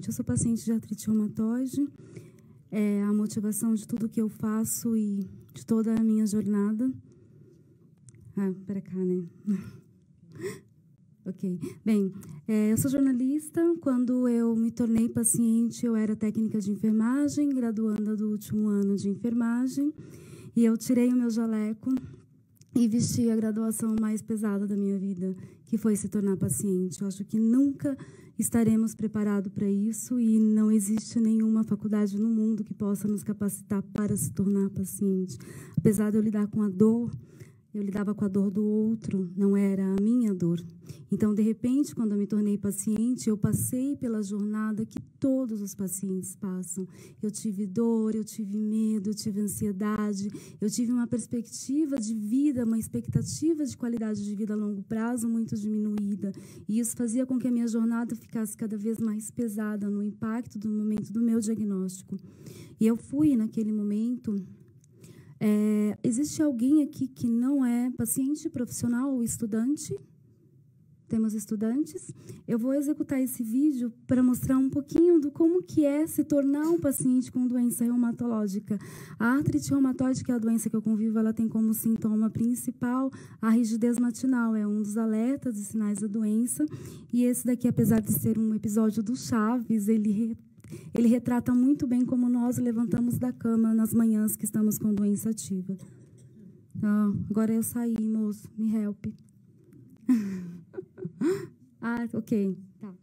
Eu sou paciente de artrite reumatoide. É a motivação de tudo que eu faço e de toda a minha jornada. Para cá, né? Ok. Bem, eu sou jornalista. Quando eu me tornei paciente, eu era técnica de enfermagem, graduanda do último ano de enfermagem. E eu tirei o meu jaleco e vesti a graduação mais pesada da minha vida, que foi se tornar paciente. Eu acho que nunca estaremos preparados para isso e não existe nenhuma faculdade no mundo que possa nos capacitar para se tornar paciente. Apesar de eu lidar com a dor, eu lidava com a dor do outro, não era a minha dor. Então, de repente, quando eu me tornei paciente, eu passei pela jornada que todos os pacientes passam. Eu tive dor, eu tive medo, eu tive ansiedade, eu tive uma perspectiva de vida, uma expectativa de qualidade de vida a longo prazo muito diminuída. E isso fazia com que a minha jornada ficasse cada vez mais pesada no impacto do momento do meu diagnóstico. E eu fui, naquele momento... existe alguém aqui que não é paciente, profissional ou estudante? Temos estudantes. Eu vou executar esse vídeo para mostrar um pouquinho do como que é se tornar um paciente com doença reumatológica. A artrite reumatoide, que é a doença que eu convivo, ela tem como sintoma principal a rigidez matinal. É um dos alertas e sinais da doença. E esse daqui, apesar de ser um episódio do Chaves, ele retrata muito bem como nós levantamos da cama nas manhãs que estamos com doença ativa. Agora eu saí, moço. Me help. Ok. Tá.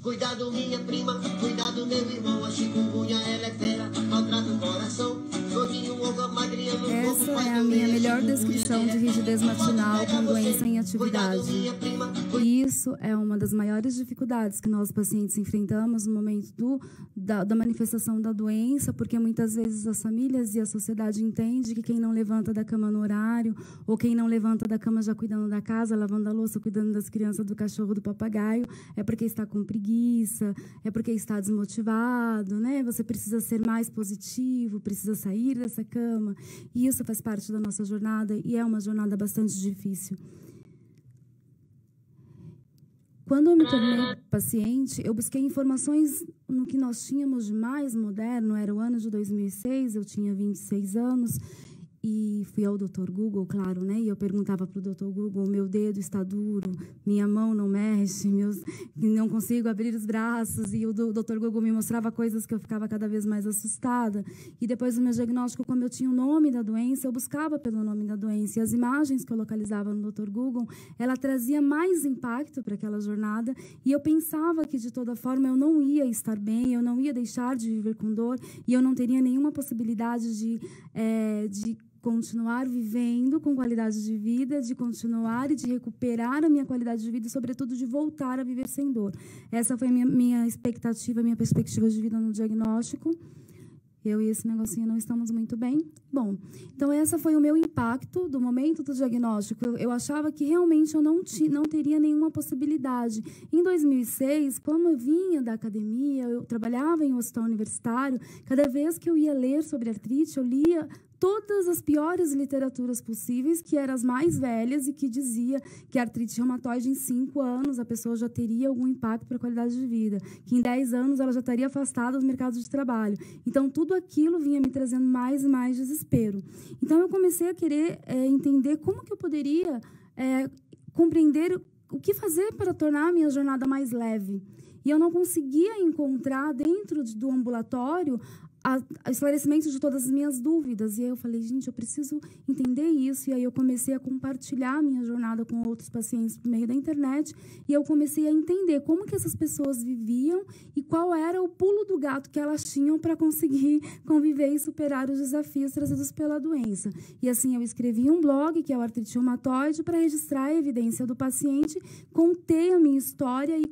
Cuidado, minha prima, cuidado, meu irmão. A chikungunya, ela é fera, maltrata o coração. Essa é a minha melhor descrição de rigidez matinal com doença em atividade. E isso é uma das maiores dificuldades que nós, pacientes, enfrentamos no momento da manifestação da doença, porque muitas vezes as famílias e a sociedade entendem que quem não levanta da cama no horário, ou quem não levanta da cama já cuidando da casa, lavando a louça, cuidando das crianças, do cachorro, do papagaio, é porque está com preguiça, é porque está desmotivado, né? Você precisa ser mais positivo, precisa sair dessa cama. E isso faz parte da nossa jornada e é uma jornada bastante difícil. Quando eu me tornei paciente, eu busquei informações no que nós tínhamos de mais moderno. Era o ano de 2006, eu tinha 26 anos. E fui ao Dr. Google, claro, né? E eu perguntava para o Dr. Google: meu dedo está duro, minha mão não mexe, não consigo abrir os braços. E o Dr. Google me mostrava coisas que eu ficava cada vez mais assustada. E depois do meu diagnóstico, como eu tinha o nome da doença, eu buscava pelo nome da doença. E as imagens que eu localizava no Dr. Google, ela trazia mais impacto para aquela jornada. E eu pensava que, de toda forma, eu não ia estar bem, eu não ia deixar de viver com dor, e eu não teria nenhuma possibilidade de continuar vivendo com qualidade de vida, de continuar e de recuperar a minha qualidade de vida e, sobretudo, de voltar a viver sem dor. Essa foi a minha expectativa, minha perspectiva de vida no diagnóstico. Eu e esse negocinho não estamos muito bem. Bom, então esse foi o meu impacto do momento do diagnóstico. Eu achava que realmente eu não teria nenhuma possibilidade. Em 2006, como eu vinha da academia, eu trabalhava em um hospital universitário, cada vez que eu ia ler sobre artrite, eu lia todas as piores literaturas possíveis, que eram as mais velhas e que dizia que a artrite reumatoide, em 5 anos, a pessoa já teria algum impacto para a qualidade de vida, que em 10 anos ela já estaria afastada do mercado de trabalho. Então, tudo aquilo vinha me trazendo mais e mais desespero. Então, eu comecei a querer entender como que eu poderia compreender o que fazer para tornar a minha jornada mais leve. E eu não conseguia encontrar dentro do ambulatório esclarecimento de todas as minhas dúvidas. E aí eu falei: gente, eu preciso entender isso. E aí eu comecei a compartilhar a minha jornada com outros pacientes por meio da internet. E eu comecei a entender como que essas pessoas viviam e qual era o pulo do gato que elas tinham para conseguir conviver e superar os desafios trazidos pela doença. E assim eu escrevi um blog, que é o Artrite Reumatoide, para registrar a evidência do paciente, contei a minha história e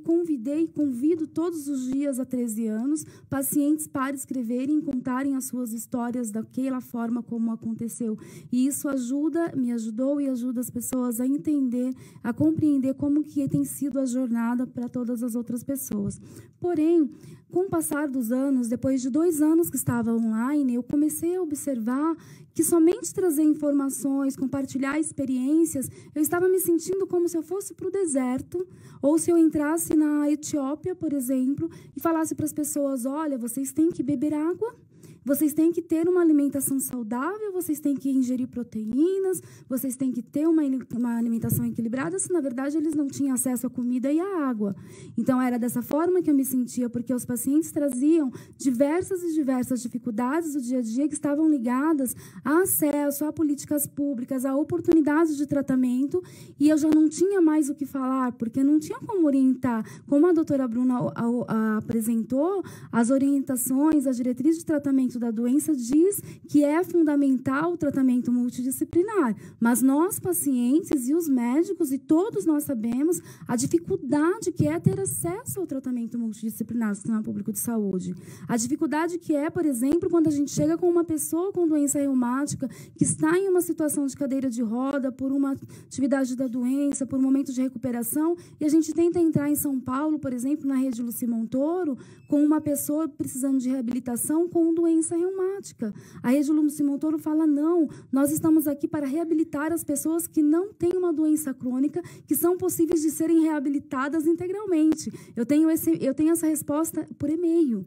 convido todos os dias há 13 anos pacientes para escreverem contarem as suas histórias daquela forma como aconteceu. E isso me ajudou e ajuda as pessoas a entender, a compreender como que tem sido a jornada para todas as outras pessoas. Porém, com o passar dos anos, depois de 2 anos que estava online, eu comecei a observar que somente trazer informações, compartilhar experiências, eu estava me sentindo como se eu fosse para o deserto, ou se eu entrasse na Etiópia, por exemplo, e falasse para as pessoas, olha, vocês têm que beber água, vocês têm que ter uma alimentação saudável, vocês têm que ingerir proteínas, vocês têm que ter uma alimentação equilibrada, se na verdade eles não tinham acesso à comida e à água. Então, era dessa forma que eu me sentia, porque os pacientes traziam diversas dificuldades do dia a dia que estavam ligadas a acesso, a políticas públicas, a oportunidades de tratamento, e eu já não tinha mais o que falar, porque não tinha como orientar. Como a doutora Bruna apresentou, as orientações, as diretrizes de tratamento da doença diz que é fundamental o tratamento multidisciplinar, mas nós, pacientes e os médicos, e todos nós sabemos a dificuldade que é ter acesso ao tratamento multidisciplinar do sistema público de saúde. A dificuldade que é, por exemplo, quando a gente chega com uma pessoa com doença reumática que está em uma situação de cadeira de roda por uma atividade da doença, por um momento de recuperação, e a gente tenta entrar em São Paulo, por exemplo, na rede Luci Montoro, com uma pessoa precisando de reabilitação com doença reumática. A rede Luci Montoro fala, não, nós estamos aqui para reabilitar as pessoas que não têm uma doença crônica, que são possíveis de serem reabilitadas integralmente. Eu tenho essa resposta por e-mail,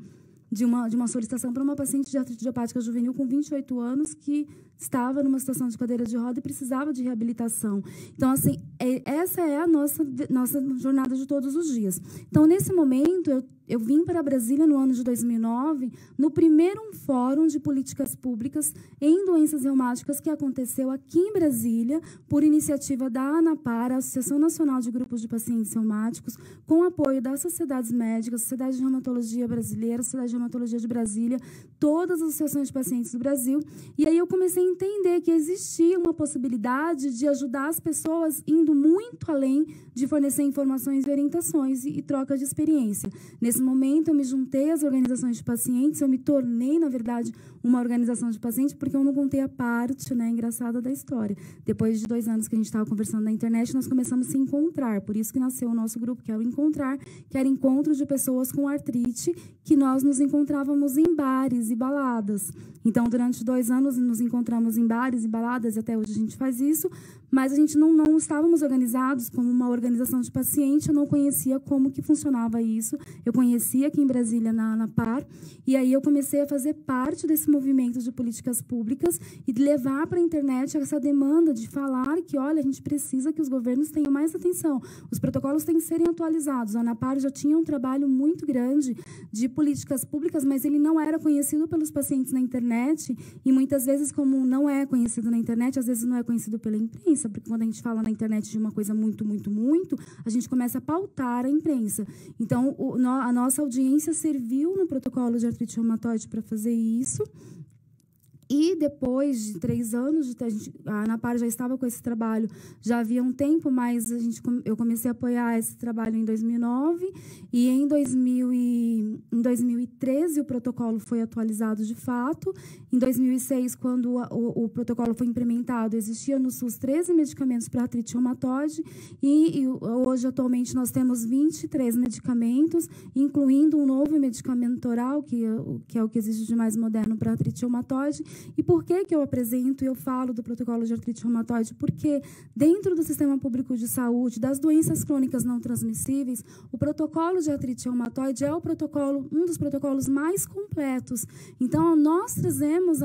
de uma solicitação para uma paciente de artrite idiopática juvenil com 28 anos que estava numa situação de cadeira de roda e precisava de reabilitação. Então, assim, essa é a nossa jornada de todos os dias. Então, nesse momento, eu vim para Brasília no ano de 2009, no primeiro fórum de políticas públicas em doenças reumáticas que aconteceu aqui em Brasília, por iniciativa da ANAPAR, a Associação Nacional de Grupos de Pacientes Reumáticos, com apoio das sociedades médicas, Sociedade de Reumatologia Brasileira, Sociedade de Reumatologia de Brasília, todas as associações de pacientes do Brasil. E aí eu comecei a entender que existia uma possibilidade de ajudar as pessoas indo muito além de fornecer informações e orientações e troca de experiência. Nesse momento, eu me juntei às organizações de pacientes, eu me tornei, na verdade, uma organização de pacientes, porque eu não contei a parte, né, engraçada da história. Depois de 2 anos que a gente estava conversando na internet, nós começamos a se encontrar. Por isso que nasceu o nosso grupo, que é o Encontrar, que era encontro de pessoas com artrite, que nós nos encontrávamos em bares e baladas. Então, durante 2 anos, nos encontramos em bares e baladas, e até hoje a gente faz isso, mas a gente não estávamos organizados como uma organização de paciente, eu não conhecia como que funcionava isso. Eu conhecia aqui em Brasília, na ANAPAR, e aí eu comecei a fazer parte desse movimento de políticas públicas e de levar para a internet essa demanda de falar que, olha, a gente precisa que os governos tenham mais atenção. Os protocolos têm que serem atualizados. A ANAPAR já tinha um trabalho muito grande de políticas públicas, mas ele não era conhecido pelos pacientes na internet, e muitas vezes, como não é conhecido na internet, às vezes não é conhecido pela imprensa, porque quando a gente fala na internet de uma coisa muito, a gente começa a pautar a imprensa. Então, a nossa audiência serviu no protocolo de artrite reumatoide para fazer isso. E depois de 3 anos, a ANAPAR já estava com esse trabalho, já havia um tempo, mas eu comecei a apoiar esse trabalho em 2009, e em 2013 o protocolo foi atualizado de fato. Em 2006, quando o protocolo foi implementado, existia no SUS 13 medicamentos para artrite reumatoide, e hoje, atualmente, nós temos 23 medicamentos, incluindo um novo medicamento oral, que é o que existe de mais moderno para artrite reumatoide. E por que eu apresento e eu falo do protocolo de artrite reumatoide? Porque dentro do sistema público de saúde, das doenças crônicas não transmissíveis, o protocolo de artrite reumatoide é um dos protocolos mais completos. Então, nós trazemos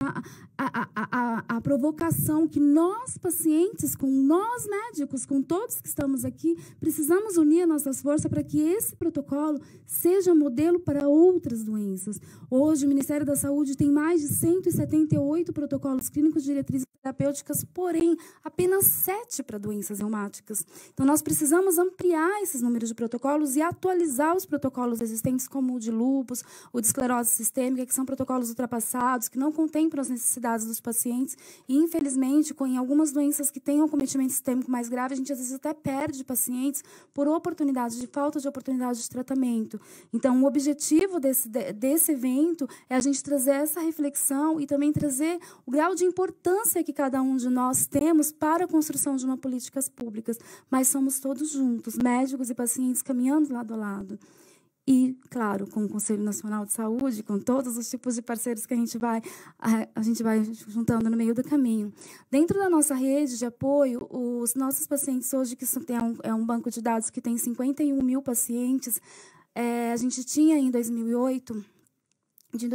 a provocação que nós, pacientes, com nós médicos, com todos que estamos aqui, precisamos unir nossas forças para que esse protocolo seja modelo para outras doenças. Hoje, o Ministério da Saúde tem mais de 178 8 protocolos clínicos de diretrizes terapêuticas, porém, apenas 7 para doenças reumáticas. Então, nós precisamos ampliar esses números de protocolos e atualizar os protocolos existentes, como o de lúpus, o de esclerose sistêmica, que são protocolos ultrapassados, que não contemplam as necessidades dos pacientes. E, infelizmente, em algumas doenças que têm um acometimento sistêmico mais grave, a gente, às vezes, até perde pacientes por oportunidade de falta de oportunidade de tratamento. Então, o objetivo desse evento é a gente trazer essa reflexão e também trazer o grau de importância que cada um de nós temos para a construção de uma políticas públicas. Mas somos todos juntos, médicos e pacientes, caminhando lado a lado. E, claro, com o Conselho Nacional de Saúde, com todos os tipos de parceiros que a gente vai juntando no meio do caminho. Dentro da nossa rede de apoio, os nossos pacientes hoje, que é um banco de dados que tem 51 mil pacientes, a gente tinha em 2008...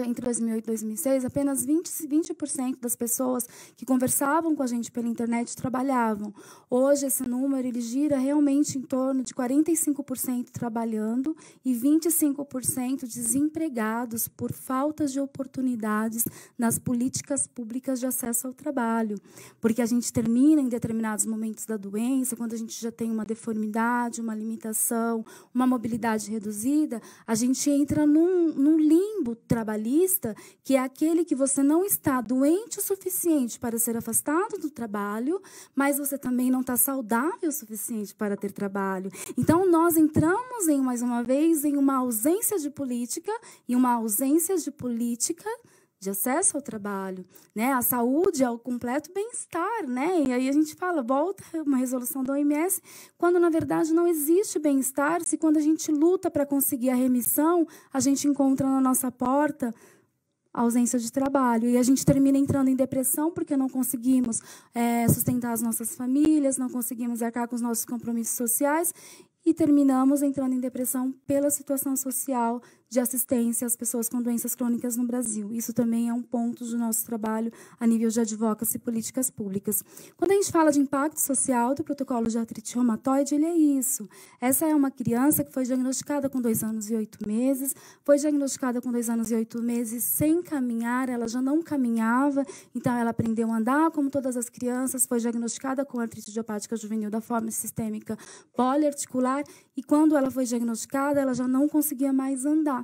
entre 2008 e 2006, apenas 20% das pessoas que conversavam com a gente pela internet trabalhavam. Hoje, esse número ele gira realmente em torno de 45% trabalhando e 25% desempregados por falta de oportunidades nas políticas públicas de acesso ao trabalho. Porque a gente termina em determinados momentos da doença, quando a gente já tem uma deformidade, uma limitação, uma mobilidade reduzida, a gente entra num limbo trabalhista, que é aquele que você não está doente o suficiente para ser afastado do trabalho, mas você também não está saudável o suficiente para ter trabalho. Então, nós entramos, mais uma vez, em uma ausência de política e uma ausência de política de acesso ao trabalho, né? A saúde é o completo bem-estar, né? E aí a gente fala, volta uma resolução da OMS, quando, na verdade, não existe bem-estar, se quando a gente luta para conseguir a remissão, a gente encontra na nossa porta a ausência de trabalho. E a gente termina entrando em depressão porque não conseguimos sustentar as nossas famílias, não conseguimos arcar com os nossos compromissos sociais e terminamos entrando em depressão pela situação social de assistência às pessoas com doenças crônicas no Brasil. Isso também é um ponto do nosso trabalho a nível de advocacy e políticas públicas. Quando a gente fala de impacto social do protocolo de artrite reumatoide, ele é isso. Essa é uma criança que foi diagnosticada com 2 anos e 8 meses, foi diagnosticada com 2 anos e 8 meses sem caminhar, ela já não caminhava, então ela aprendeu a andar como todas as crianças, foi diagnosticada com artrite idiopática juvenil da forma sistêmica poliarticular, e quando ela foi diagnosticada, ela já não conseguia mais andar.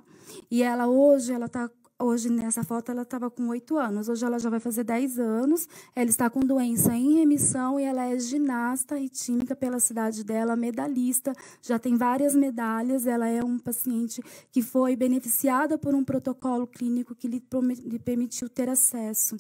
E ela hoje nessa foto ela estava com 8 anos, hoje ela já vai fazer 10 anos, ela está com doença em remissão e ela é ginasta rítmica pela cidade dela, medalhista, já tem várias medalhas, ela é um paciente que foi beneficiada por um protocolo clínico que lhe permitiu ter acesso.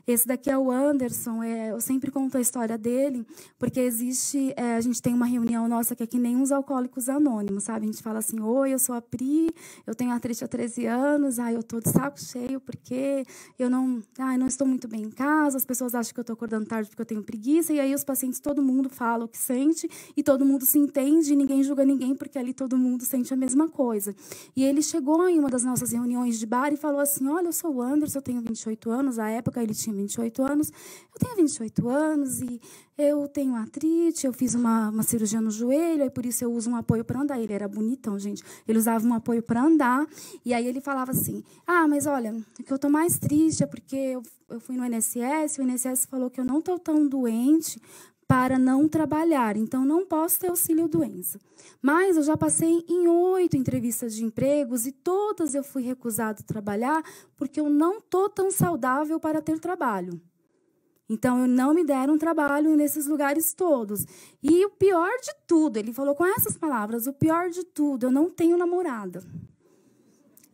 Esse daqui é o Anderson, eu sempre conto a história dele, porque a gente tem uma reunião nossa que é que nem uns alcoólicos anônimos, sabe? A gente fala assim, oi, eu sou a Pri, eu tenho artrite há 13 anos, eu estou de saco cheio porque eu não estou muito bem em casa, as pessoas acham que eu estou acordando tarde porque eu tenho preguiça, e aí os pacientes, todo mundo fala o que sente, e todo mundo se entende, e ninguém julga ninguém, porque ali todo mundo sente a mesma coisa. E ele chegou em uma das nossas reuniões de bar e falou assim, olha, eu sou o Anderson, eu tenho 28 anos, à época ele tinha 28 anos, eu tenho 28 anos e eu tenho artrite, eu fiz uma cirurgia no joelho, e por isso eu uso um apoio para andar. Ele era bonitão, gente. Ele usava um apoio para andar, e aí ele falava assim, mas olha, o que eu estou mais triste é porque eu fui no INSS, o INSS falou que eu não estou tão doente para não trabalhar, então não posso ter auxílio-doença. Mas eu já passei em 8 entrevistas de empregos e todas eu fui recusado a trabalhar porque eu não estou tão saudável para ter trabalho. Então, eu não me deram trabalho nesses lugares todos. E o pior de tudo, ele falou com essas palavras, o pior de tudo, eu não tenho namorada.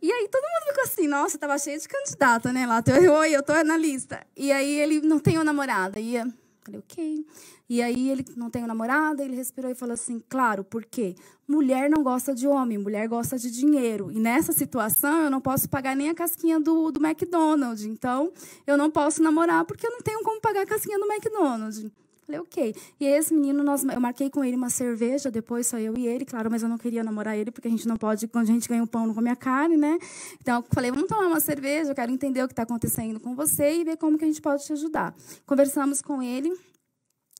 E aí todo mundo ficou assim, nossa, estava cheio de candidata, né? Lá, oi, eu estou na lista. E aí ele não tem namorada. E eu falei, ok. E aí ele não tem namorada, ele respirou e falou assim, claro, por quê? Mulher não gosta de homem, mulher gosta de dinheiro. E nessa situação eu não posso pagar nem a casquinha do McDonald's. Então, eu não posso namorar porque eu não tenho como pagar a casquinha do McDonald's. Falei, ok. E esse menino, eu marquei com ele uma cerveja, depois só eu e ele, claro, mas eu não queria namorar ele, porque a gente não pode, quando a gente ganha o pão, não come a carne, né? Então, eu falei, vamos tomar uma cerveja, eu quero entender o que está acontecendo com você e ver como que a gente pode te ajudar. Conversamos com ele.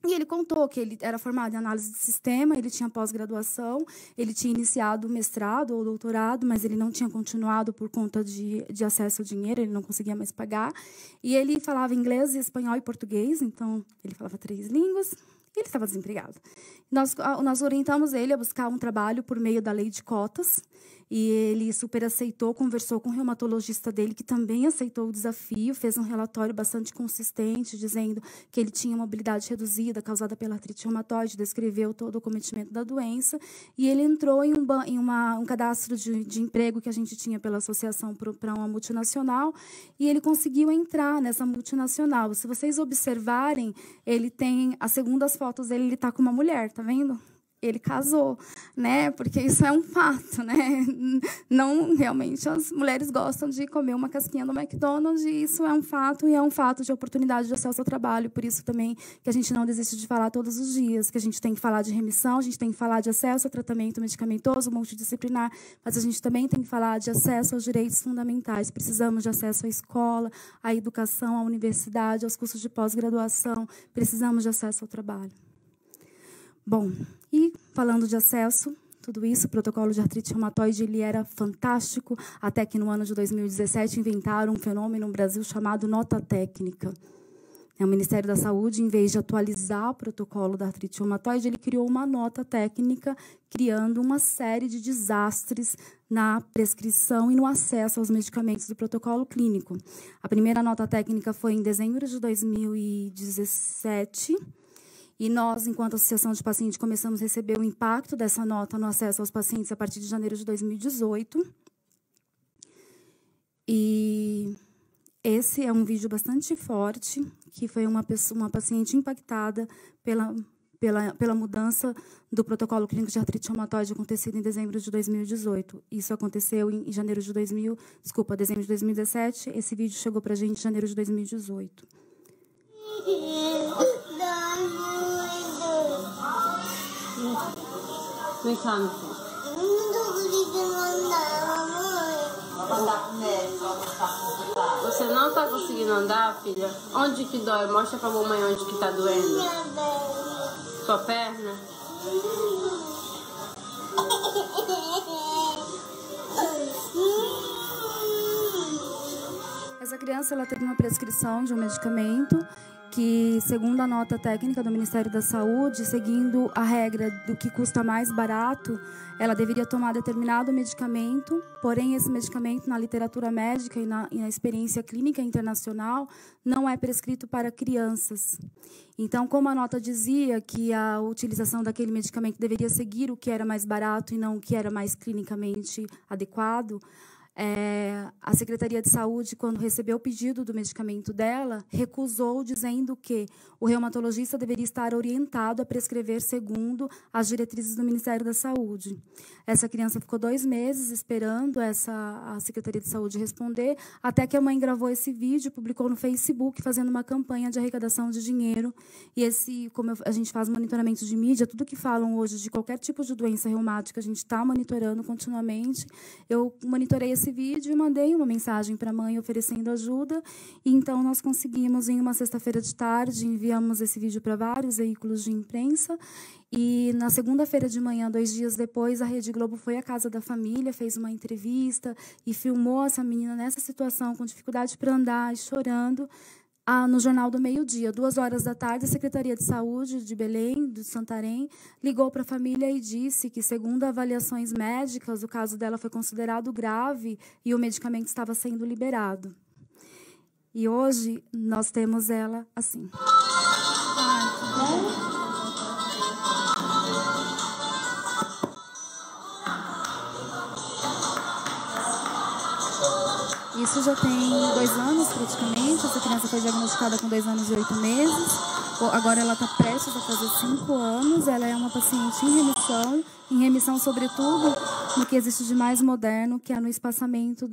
E ele contou que ele era formado em análise de sistema, ele tinha pós-graduação, ele tinha iniciado o mestrado ou doutorado, mas ele não tinha continuado por conta de acesso ao dinheiro, ele não conseguia mais pagar. E ele falava inglês, espanhol e português, então ele falava 3 línguas. E ele estava desempregado. Nós orientamos ele a buscar um trabalho por meio da lei de cotas, e ele super aceitou, conversou com o reumatologista dele, que também aceitou o desafio, fez um relatório bastante consistente, dizendo que ele tinha mobilidade reduzida, causada pela artrite reumatoide, descreveu todo o cometimento da doença, e ele entrou em um cadastro de emprego que a gente tinha pela associação para uma multinacional, e ele conseguiu entrar nessa multinacional. Se vocês observarem, ele tem, as segundas fotos dele, ele está com uma mulher, tá vendo? Ele casou, né? Porque isso é um fato, né? Não, realmente, as mulheres gostam de comer uma casquinha do McDonald's, e isso é um fato, e é um fato de oportunidade de acesso ao trabalho. Por isso também que a gente não desiste de falar todos os dias, que a gente tem que falar de remissão, a gente tem que falar de acesso a tratamento medicamentoso, multidisciplinar, mas a gente também tem que falar de acesso aos direitos fundamentais. Precisamos de acesso à escola, à educação, à universidade, aos cursos de pós-graduação, precisamos de acesso ao trabalho. Bom, e falando de acesso, tudo isso, o protocolo de artrite reumatoide, ele era fantástico, até que no ano de 2017 inventaram um fenômeno no Brasil chamado nota técnica. O Ministério da Saúde, em vez de atualizar o protocolo da artrite reumatoide, ele criou uma nota técnica, criando uma série de desastres na prescrição e no acesso aos medicamentos do protocolo clínico. A primeira nota técnica foi em dezembro de 2017, e nós, enquanto Associação de Pacientes, começamos a receber o impacto dessa nota no acesso aos pacientes a partir de janeiro de 2018. E esse é um vídeo bastante forte, que foi uma paciente impactada pela mudança do protocolo clínico de artrite reumatoide acontecido em dezembro de 2018. Isso aconteceu em janeiro de dezembro de 2017. Esse vídeo chegou para a gente em janeiro de 2018. Vem cá, meu filho. Você não está conseguindo andar, filha? Onde que dói? Mostra pra mamãe onde que tá doendo. Sua perna? Essa criança, ela teve uma prescrição de um medicamento que, segundo a nota técnica do Ministério da Saúde, seguindo a regra do que custa mais barato, ela deveria tomar determinado medicamento, porém esse medicamento, na literatura médica e na experiência clínica internacional, não é prescrito para crianças. Então, como a nota dizia que a utilização daquele medicamento deveria seguir o que era mais barato e não o que era mais clinicamente adequado, a Secretaria de Saúde, quando recebeu o pedido do medicamento dela, recusou, dizendo que o reumatologista deveria estar orientado a prescrever segundo as diretrizes do Ministério da Saúde. Essa criança ficou 2 meses esperando a Secretaria de Saúde responder, até que a mãe gravou esse vídeo, publicou no Facebook, fazendo uma campanha de arrecadação de dinheiro. E como a gente faz monitoramento de mídia, tudo que falam hoje de qualquer tipo de doença reumática, a gente está monitorando continuamente. Eu monitorei esse vídeo e mandei uma mensagem para a mãe oferecendo ajuda. E então nós conseguimos, em uma sexta-feira de tarde, enviamos esse vídeo para vários veículos de imprensa. E na segunda-feira de manhã, 2 dias depois, a Rede Globo foi à casa da família, fez uma entrevista e filmou essa menina nessa situação, com dificuldade para andar e chorando, no Jornal do Meio-Dia. 2 horas da tarde, a Secretaria de Saúde de Belém, de Santarém, ligou para a família e disse que, segundo avaliações médicas, o caso dela foi considerado grave e o medicamento estava sendo liberado. E hoje nós temos ela assim. Ai, que bom. Isso já tem 2 anos, praticamente. Essa criança foi diagnosticada com 2 anos e 8 meses. Agora ela está prestes a fazer 5 anos. Ela é uma paciente em remissão, sobretudo, no que existe de mais moderno, que é no espaçamento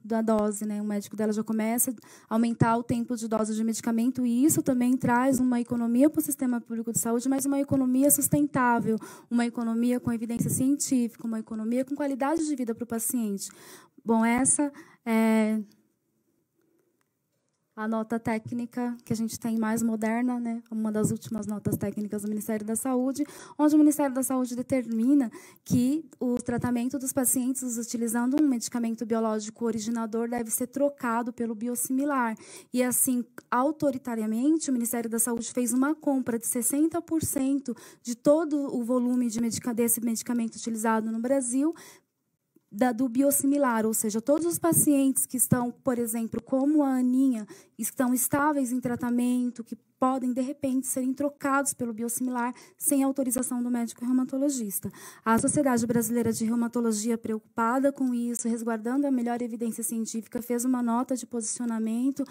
da dose, né? O médico dela já começa a aumentar o tempo de dose de medicamento, e isso também traz uma economia para o sistema público de saúde, mas uma economia sustentável, uma economia com evidência científica, uma economia com qualidade de vida para o paciente. Bom, essa é A nota técnica que a gente tem mais moderna, né, uma das últimas notas técnicas do Ministério da Saúde, onde o Ministério da Saúde determina que o tratamento dos pacientes utilizando um medicamento biológico originador deve ser trocado pelo biosimilar. E, assim, autoritariamente, o Ministério da Saúde fez uma compra de 60% de todo o volume desse medicamento utilizado no Brasil, do biosimilar, ou seja, todos os pacientes que estão, por exemplo, como a Aninha, estão estáveis em tratamento, que podem, de repente, serem trocados pelo biosimilar sem autorização do médico reumatologista. A Sociedade Brasileira de Reumatologia, preocupada com isso, resguardando a melhor evidência científica, fez uma nota de posicionamento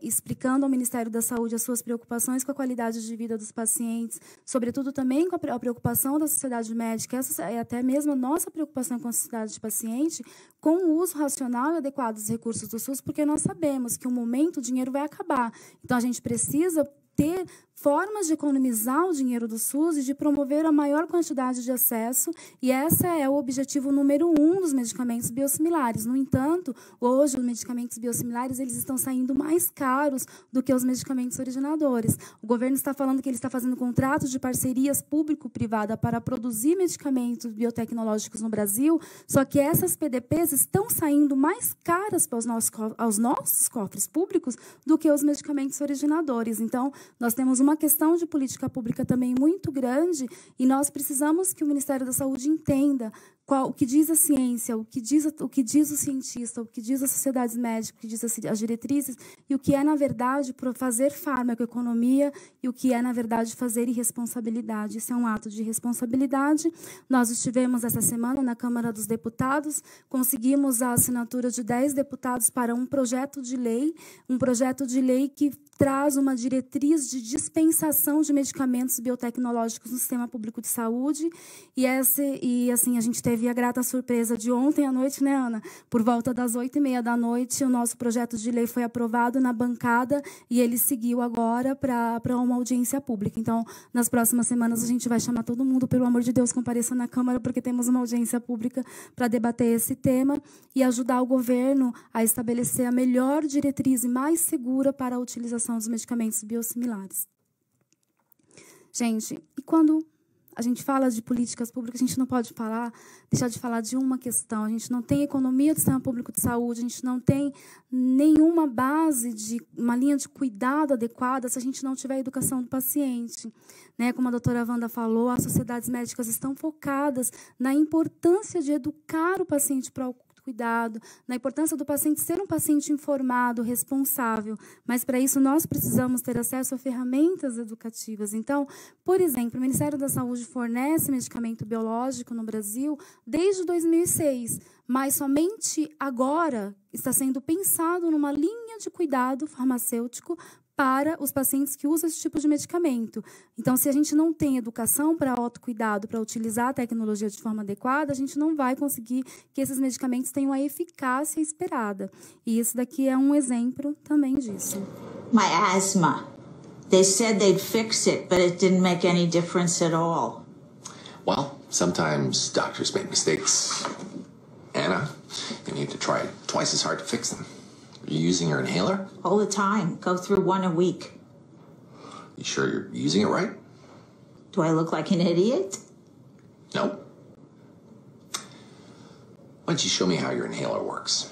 explicando ao Ministério da Saúde as suas preocupações com a qualidade de vida dos pacientes, sobretudo também com a preocupação da sociedade médica, e até mesmo a nossa preocupação com a sociedade de paciente, com o uso racional e adequado dos recursos do SUS, porque nós sabemos que um momento o dinheiro vai acabar. Então, a gente precisa ter formas de economizar o dinheiro do SUS e de promover a maior quantidade de acesso, e esse é o objetivo número 1 dos medicamentos biosimilares. No entanto, hoje, os medicamentos biosimilares eles estão saindo mais caros do que os medicamentos originadores. O governo está falando que ele está fazendo contratos de parcerias público-privada para produzir medicamentos biotecnológicos no Brasil, só que essas PDPs estão saindo mais caras para aos nossos cofres públicos do que os medicamentos originadores. Então, nós temos uma questão de política pública também muito grande, e nós precisamos que o Ministério da Saúde entenda o que diz a ciência, o que diz o cientista, o que diz as sociedades médicas, o que diz as diretrizes, e o que é, na verdade, fazer farmacoeconomia e o que é, na verdade, fazer irresponsabilidade. Isso é um ato de responsabilidade. Nós estivemos essa semana na Câmara dos Deputados, conseguimos a assinatura de 10 deputados para um projeto de lei que traz uma diretriz de dispensação de medicamentos biotecnológicos no sistema público de saúde. E assim, a gente teve a grata surpresa de ontem à noite, né, Ana? Por volta das 8h30 da noite, o nosso projeto de lei foi aprovado na bancada e ele seguiu agora para uma audiência pública. Então, nas próximas semanas, a gente vai chamar todo mundo, pelo amor de Deus, compareça na Câmara, porque temos uma audiência pública para debater esse tema e ajudar o governo a estabelecer a melhor diretriz e mais segura para a utilização dos medicamentos biosimilares. Gente, e quando a gente fala de políticas públicas, a gente não pode deixar de falar de uma questão. A gente não tem economia do sistema público de saúde, a gente não tem nenhuma base uma linha de cuidado adequada se a gente não tiver a educação do paciente. Né? Como a doutora Wanda falou, as sociedades médicas estão focadas na importância de educar o paciente para o cuidado, na importância do paciente ser um paciente informado, responsável, mas para isso nós precisamos ter acesso a ferramentas educativas. Então, por exemplo, o Ministério da Saúde fornece medicamento biológico no Brasil desde 2006, mas somente agora está sendo pensado numa linha de cuidado farmacêutico para os pacientes que usam esse tipo de medicamento. Então, se a gente não tem educação para autocuidado, para utilizar a tecnologia de forma adequada, a gente não vai conseguir que esses medicamentos tenham a eficácia esperada. E isso daqui é um exemplo também disso. My asthma. They said they'd fix it, but it didn't make any difference at all. Well, sometimes doctors make mistakes, Anna, and you have to try twice as hard to fix them. Are you using your inhaler? All the time. Go through one a week. You sure you're using it right? Do I look like an idiot? No. Why don't you show me how your inhaler works?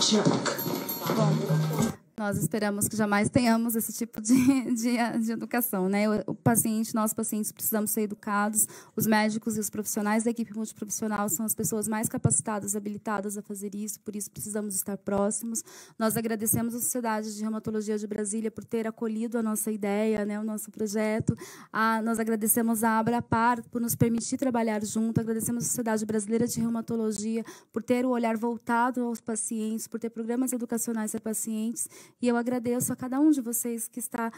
Jerk. Nós esperamos que jamais tenhamos esse tipo de educação, né? Nós pacientes precisamos ser educados, os médicos e os profissionais da equipe multiprofissional são as pessoas mais capacitadas, habilitadas a fazer isso, por isso precisamos estar próximos. Nós agradecemos a Sociedade de Reumatologia de Brasília por ter acolhido a nossa ideia, né, o nosso projeto. Nós agradecemos a Abrapar por nos permitir trabalhar junto, agradecemos a Sociedade Brasileira de Reumatologia por ter o olhar voltado aos pacientes, por ter programas educacionais para pacientes. E eu agradeço a cada um de vocês que está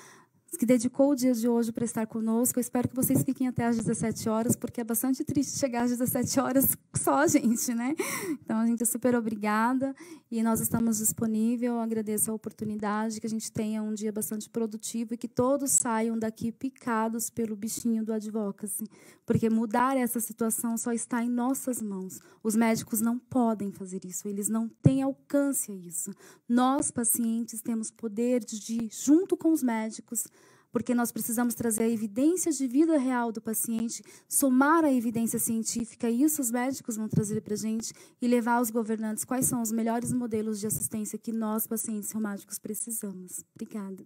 que dedicou o dia de hoje para estar conosco. Eu espero que vocês fiquem até às 17 horas, porque é bastante triste chegar às 17 horas só, gente, né? Então, a gente é super obrigada e nós estamos disponíveis. Eu agradeço a oportunidade, que a gente tenha um dia bastante produtivo e que todos saiam daqui picados pelo bichinho do advocacy, porque mudar essa situação só está em nossas mãos. Os médicos não podem fazer isso, eles não têm alcance a isso. Nós, pacientes, temos poder de, junto com os médicos, porque nós precisamos trazer a evidência de vida real do paciente, somar a evidência científica, e isso os médicos vão trazer para a gente, e levar aos governantes quais são os melhores modelos de assistência que nós, pacientes reumáticos, precisamos. Obrigada.